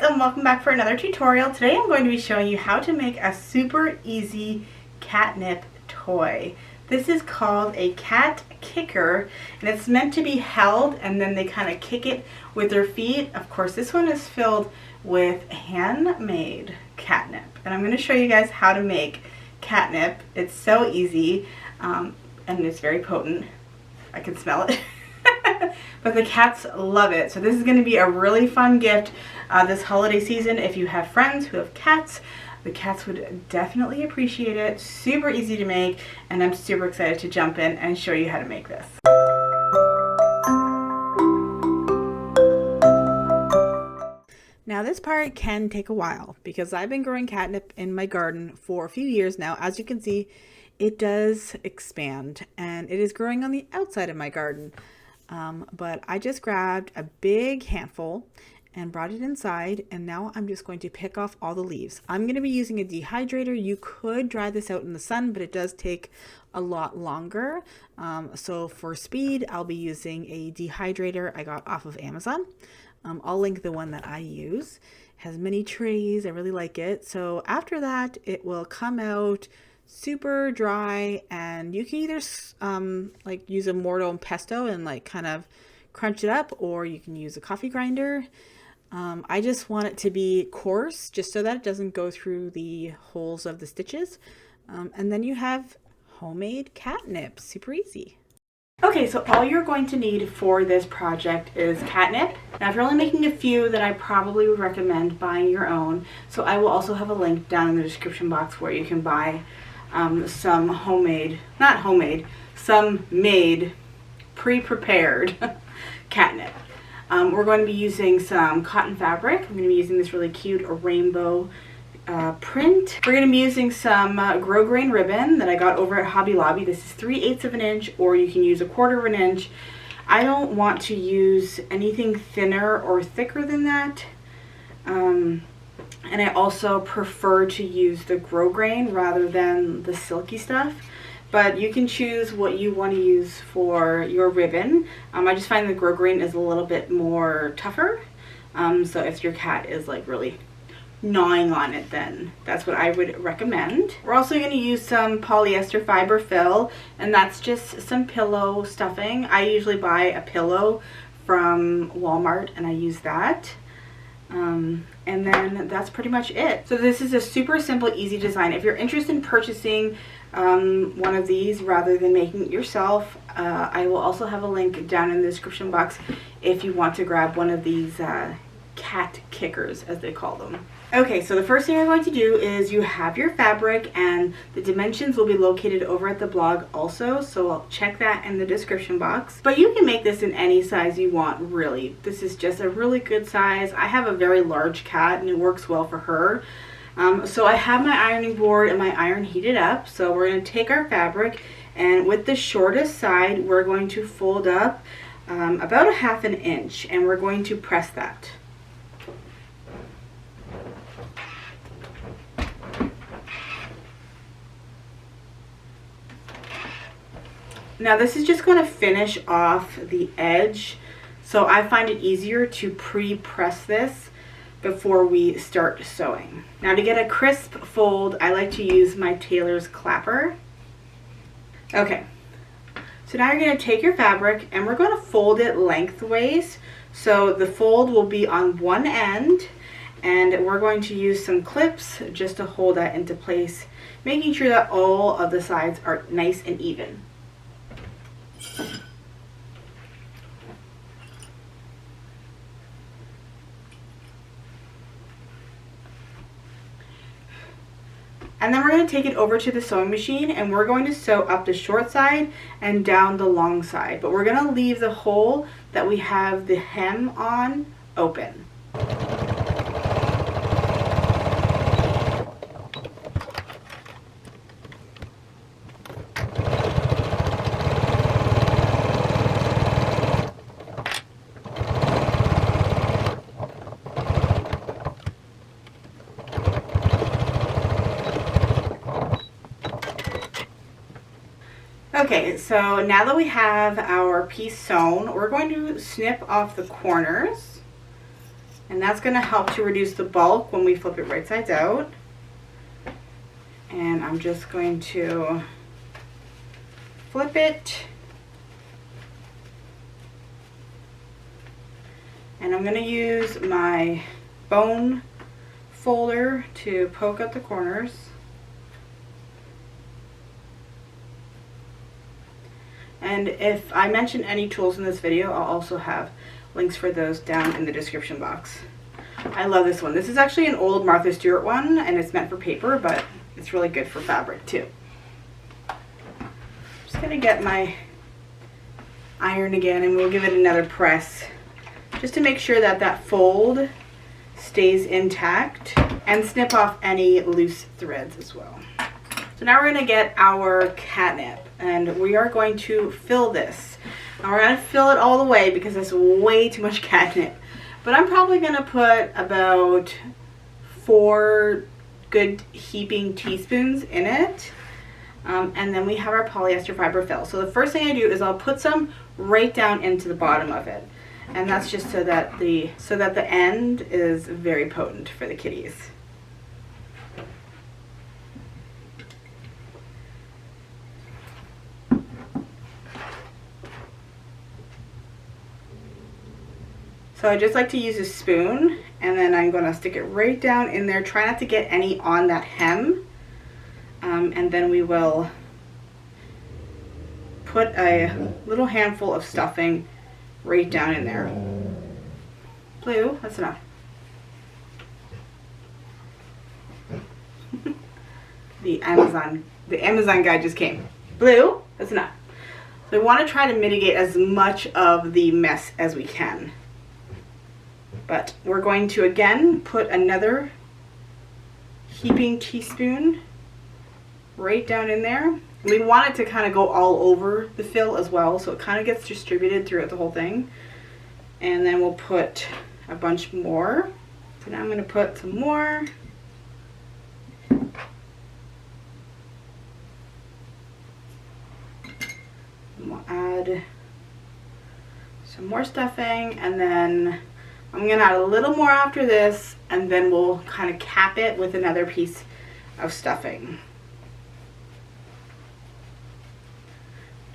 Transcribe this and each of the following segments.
and welcome back for another tutorial. Today I'm going to be showing you how to make a super easy catnip toy. This is called a cat kicker, and it's meant to be held and then they kind of kick it with their feet. Of course, this one is filled with handmade catnip, and I'm going to show you guys how to make catnip. It's so easy and it's very potent. I can smell it. But the cats love it. So this is going to be a really fun gift this holiday season. If you have friends who have cats, the cats would definitely appreciate it. Super easy to make, and I'm super excited to jump in and show you how to make this. Now this part can take a while because I've been growing catnip in my garden for a few years now. As you can see, it does expand and it is growing on the outside of my garden. But I just grabbed a big handful and brought it inside, and now I'm just going to pick off all the leaves. I'm going to be using a dehydrator. You could dry this out in the sun, but it does take a lot longer. So for speed, I'll be using a dehydrator I got off of Amazon. I'll link the one that I use. It has many trays. I really like it. So after that, it will come out super dry, and you can either like use a mortar and pesto and like kind of crunch it up, or you can use a coffee grinder. I just want it to be coarse just so that it doesn't go through the holes of the stitches. And then you have homemade catnip. Super easy. Okay, so all you're going to need for this project is catnip. Now if you're only making a few, then I probably would recommend buying your own. So I will also have a link down in the description box where you can buy some some made pre-prepared catnip. We're going to be using some cotton fabric. I'm going to be using this really cute rainbow print. We're going to be using some grosgrain ribbon that I got over at Hobby Lobby. This is 3/8 of an inch, or you can use 1/4 of an inch. I don't want to use anything thinner or thicker than that. And I also prefer to use the grosgrain rather than the silky stuff. But you can choose what you want to use for your ribbon. I just find the grosgrain is a little bit more tougher. So if your cat is like really gnawing on it, then that's what I would recommend. We're also going to use some polyester fiber fill, and that's just some pillow stuffing. I usually buy a pillow from Walmart and I use that. And then that's pretty much it. So this is a super simple, easy design. If you're interested in purchasing one of these rather than making it yourself, I will also have a link down in the description box if you want to grab one of these cat kickers, as they call them. Okay, so the first thing you're going to do is you have your fabric, and the dimensions will be located over at the blog also, so I'll check that in the description box. But you can make this in any size you want, really. This is just a really good size. I have a very large cat and it works well for her. So I have my ironing board and my iron heated up. So we're going to take our fabric, and with the shortest side we're going to fold up about 1/2 inch, and we're going to press that. Now this is just going to finish off the edge, so I find it easier to pre-press this before we start sewing. Now to get a crisp fold, I like to use my tailor's clapper. Okay, so now you're going to take your fabric and we're going to fold it lengthways. So the fold will be on one end, and we're going to use some clips just to hold that into place, making sure that all of the sides are nice and even. And then we're going to take it over to the sewing machine, and we're going to sew up the short side and down the long side. But we're going to leave the hole that we have the hem on open. Okay, so now that we have our piece sewn, we're going to snip off the corners And that's going to help to reduce the bulk when we flip it right sides out. And I'm just going to flip it. And I'm going to use my bone folder to poke out the corners. And if I mention any tools in this video, I'll also have links for those down in the description box. I love this one. This is actually an old Martha Stewart one, and it's meant for paper, but it's really good for fabric too. I'm just going to get my iron again, and we'll give it another press just to make sure that that fold stays intact, and snip off any loose threads as well. So now we're going to get our catnip, and we are going to fill this. Now we're going to fill it all the way because there's way too much catnip. But I'm probably going to put about 4 good heaping teaspoons in it. And then we have our polyester fiber fill. So the first thing I do is I'll put some right down into the bottom of it. And that's just so that the end is very potent for the kitties. So I just like to use a spoon, and then I'm going to stick it right down in there. Try not to get any on that hem. And then we will put a little handful of stuffing right down in there. Blue, that's enough. The Amazon guy just came. Blue, that's enough. So we want to try to mitigate as much of the mess as we can. But we're going to again put another heaping teaspoon right down in there. We want it to kind of go all over the fill as well, so it kind of gets distributed throughout the whole thing. And then we'll put a bunch more. So now I'm going to put some more. And we'll add some more stuffing, and then I'm going to add a little more after this, and then we'll kind of cap it with another piece of stuffing.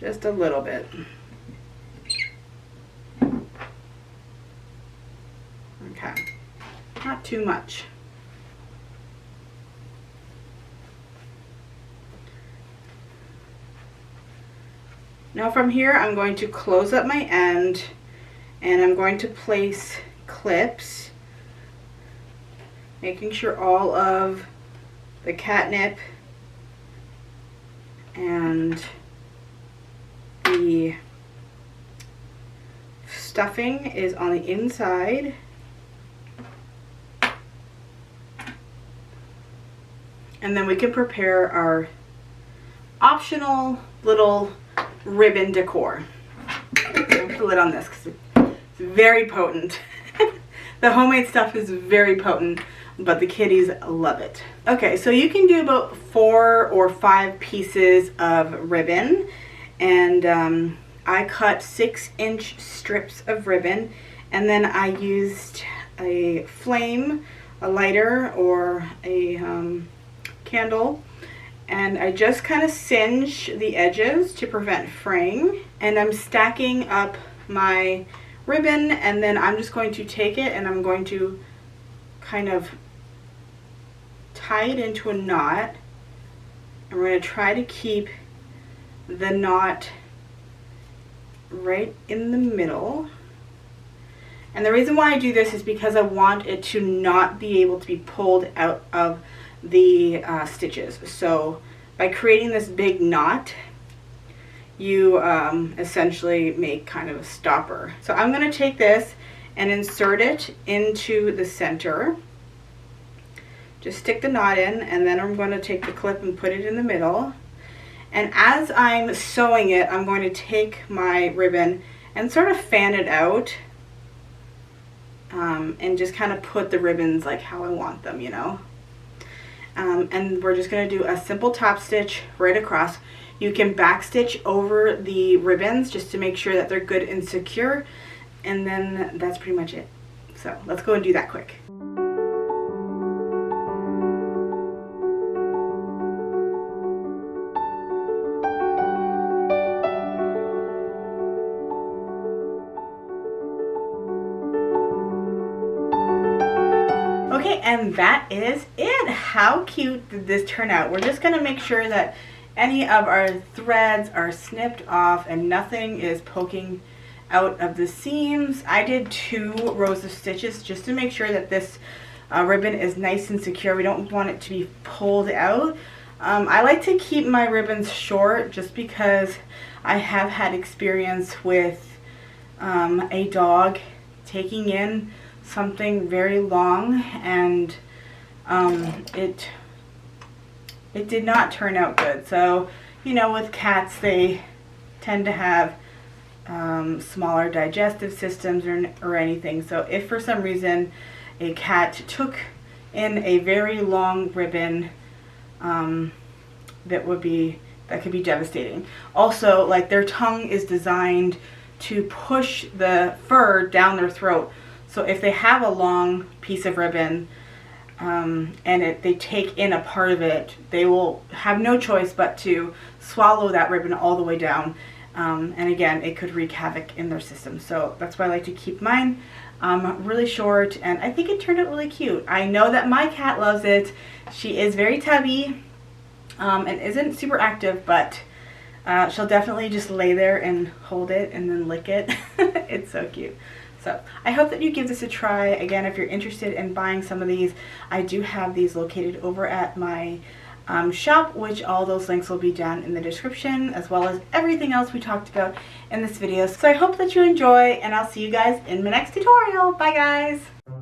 Just a little bit. Okay, not too much. Now from here I'm going to close up my end, and I'm going to place clips, making sure all of the catnip and the stuffing is on the inside. And then we can prepare our optional little ribbon decor. I'll put the lid on this because it's very potent. The homemade stuff is very potent, but the kitties love it. Okay, so you can do about 4 or 5 pieces of ribbon, and I cut 6-inch strips of ribbon, and then I used a flame, a lighter, or a candle, and I just kind of singe the edges to prevent fraying. And I'm stacking up my ribbon, and then I'm just going to take it and I'm going to kind of tie it into a knot, and we're going to try to keep the knot right in the middle. And the reason why I do this is because I want it to not be able to be pulled out of the stitches. So by creating this big knot, you essentially make kind of a stopper. So I'm going to take this and insert it into the center. Just stick the knot in, and then I'm going to take the clip and put it in the middle. And as I'm sewing it, I'm going to take my ribbon and sort of fan it out, and just kind of put the ribbons like how I want them, you know. And we're just going to do a simple top stitch right across. You can back stitch over the ribbons just to make sure that they're good and secure, and then that's pretty much it. So let's go and do that quick. Okay, and that is it. How cute did this turn out? We're just gonna make sure that any of our threads are snipped off and nothing is poking out of the seams. I did 2 rows of stitches just to make sure that this ribbon is nice and secure. We don't want it to be pulled out. I like to keep my ribbons short just because I have had experience with a dog taking in something very long, and it did not turn out good. So, you know, with cats, they tend to have smaller digestive systems or anything. So if for some reason a cat took in a very long ribbon, that could be devastating. Also, like, their tongue is designed to push the fur down their throat. So if they have a long piece of ribbon and they take in a part of it, they will have no choice but to swallow that ribbon all the way down. And again, it could wreak havoc in their system. So that's why I like to keep mine really short, and I think it turned out really cute. I know that my cat loves it. She is very tubby and isn't super active, but she'll definitely just lay there and hold it and then lick it. It's so cute. So I hope that you give this a try. Again, if you're interested in buying some of these, I do have these located over at my shop, which all those links will be down in the description, as well as everything else we talked about in this video. So I hope that you enjoy, and I'll see you guys in my next tutorial. Bye guys!